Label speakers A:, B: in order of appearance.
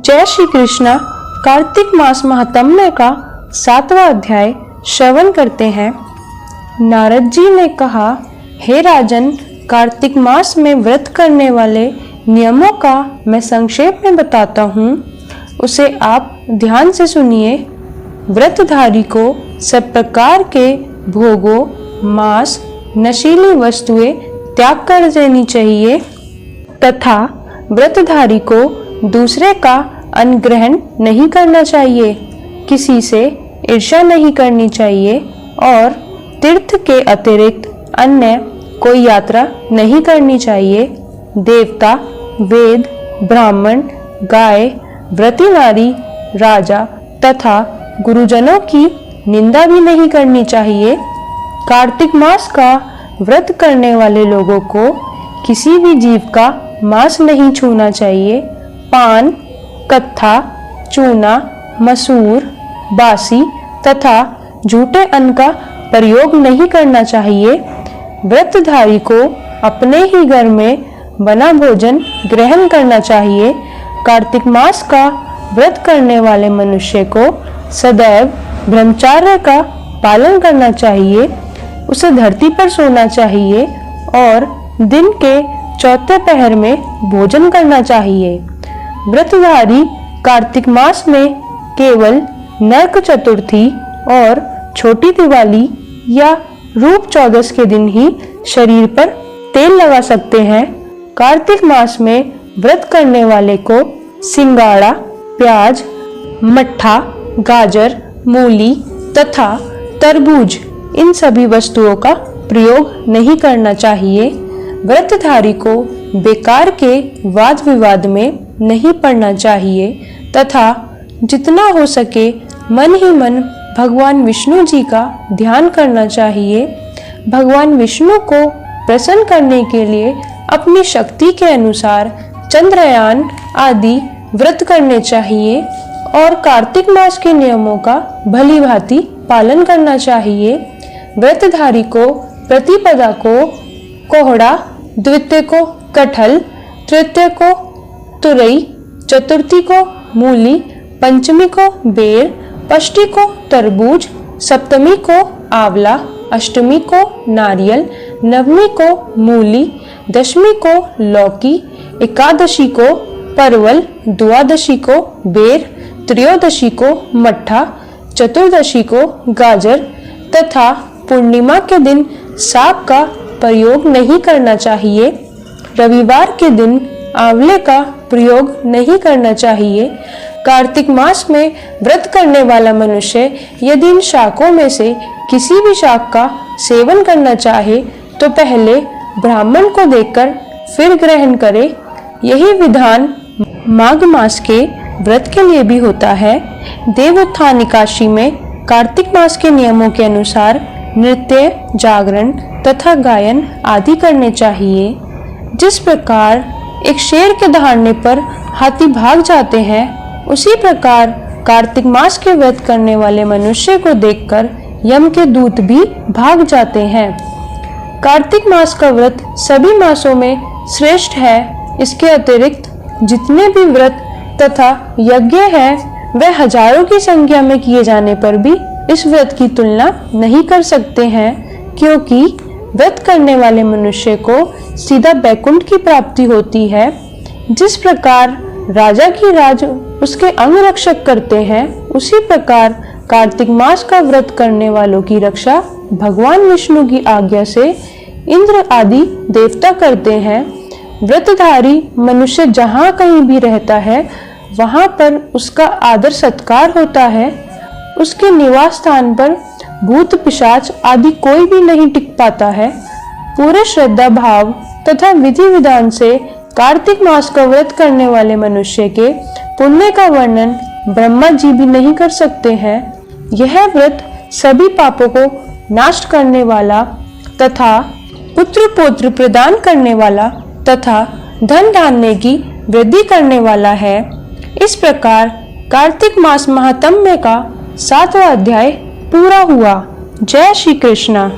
A: जय श्री कृष्णा। कार्तिक मास महात्म्य का 7वां अध्याय श्रवण करते हैं। नारद जी ने कहा, हे राजन, कार्तिक मास में व्रत करने वाले नियमों का मैं संक्षेप में बताता हूँ, उसे आप ध्यान से सुनिए। व्रतधारी को सब प्रकार के भोगों, मांस, नशीली वस्तुएं त्याग कर देनी चाहिए तथा व्रतधारी को दूसरे का अन्न ग्रहण नहीं करना चाहिए, किसी से ईर्ष्या नहीं करनी चाहिए और तीर्थ के अतिरिक्त अन्य कोई यात्रा नहीं करनी चाहिए। देवता, वेद, ब्राह्मण, गाय, व्रती नारी, राजा तथा गुरुजनों की निंदा भी नहीं करनी चाहिए। कार्तिक मास का व्रत करने वाले लोगों को किसी भी जीव का मांस नहीं छूना चाहिए। पान, कत्था, चूना, मसूर, बासी तथा झूठे अन्न का प्रयोग नहीं करना चाहिए। व्रतधारी को अपने ही घर में बना भोजन ग्रहण करना चाहिए। कार्तिक मास का व्रत करने वाले मनुष्य को सदैव ब्रह्मचर्य का पालन करना चाहिए। उसे धरती पर सोना चाहिए और दिन के चौथे पहर में भोजन करना चाहिए। व्रतधारी कार्तिक मास में केवल नरक चतुर्थी और छोटी दिवाली या रूप चौदस के दिन ही शरीर पर तेल लगा सकते हैं। कार्तिक मास में व्रत करने वाले को सिंगाड़ा, प्याज, मट्ठा, गाजर, मूली तथा तरबूज इन सभी वस्तुओं का प्रयोग नहीं करना चाहिए। व्रतधारी को बेकार के वाद विवाद में नहीं पड़ना चाहिए तथा जितना हो सके मन ही मन भगवान विष्णु जी का ध्यान करना चाहिए। भगवान विष्णु को प्रसन्न करने के लिए अपनी शक्ति के अनुसार चंद्रयान आदि व्रत करने चाहिए और कार्तिक मास के नियमों का भली भांति पालन करना चाहिए। व्रतधारी को प्रतिपदा को कोहड़ा, द्वितीय को कटहल, तृतीय को तुरई, चतुर्थी को मूली, पंचमी को बेर, षष्ठी को तरबूज, सप्तमी को आंवला, अष्टमी को नारियल, नवमी को मूली, दशमी को लौकी, एकादशी को परवल, द्वादशी को बेर, त्रयोदशी को मट्ठा, चतुर्दशी को गाजर तथा पूर्णिमा के दिन सांप का प्रयोग नहीं करना चाहिए। रविवार के दिन आंवले का प्रयोग नहीं करना चाहिए। कार्तिक मास में व्रत करने वाला मनुष्य यदि इन शाकों में से किसी भी शाक का सेवन करना चाहे तो पहले ब्राह्मण को देखकर फिर ग्रहण करे। यही विधान माघ मास के व्रत के लिए भी होता है। देवोत्थान एकादशी में कार्तिक मास के नियमों के अनुसार नृत्य, जागरण तथा गायन आदि करने चाहिए। जिस प्रकार एक शेर के दहाड़ने पर हाथी भाग जाते हैं, उसी प्रकार कार्तिक मास के व्रत करने वाले मनुष्य को देखकर यम के दूत भी भाग जाते हैं। कार्तिक मास का व्रत सभी मासों में श्रेष्ठ है। इसके अतिरिक्त जितने भी व्रत तथा यज्ञ हैं, वह हजारों की संख्या में किए जाने पर भी इस व्रत की तुलना नहीं कर सकते हैं, क्योंकि व्रत करने वाले मनुष्य को सीधा बैकुंठ की प्राप्ति होती है। जिस प्रकार राजा की राज उसके अंग रक्षक करते हैं, उसी प्रकार कार्तिक मास का व्रत करने वालों की रक्षा भगवान विष्णु की आज्ञा से इंद्र आदि देवता करते हैं। व्रतधारी मनुष्य जहाँ कहीं भी रहता है, वहाँ पर उसका आदर सत्कार होता है। उसके निवास स्थान पर भूत पिशाच आदि कोई भी नहीं टिक पाता है। पूरे श्रद्धा भाव तथा विधि विधान से कार्तिक मास का व्रत करने वाले मनुष्य के पुण्य का वर्णन ब्रह्मा जी भी नहीं कर सकते हैं। यह व्रत सभी पापों को नाश करने वाला तथा पुत्र पौत्र प्रदान करने वाला तथा धन धान्य की वृद्धि करने वाला है। इस प्रकार कार्तिक मास महात्म्य का 7वां अध्याय पूरा हुआ। जय श्री कृष्णा।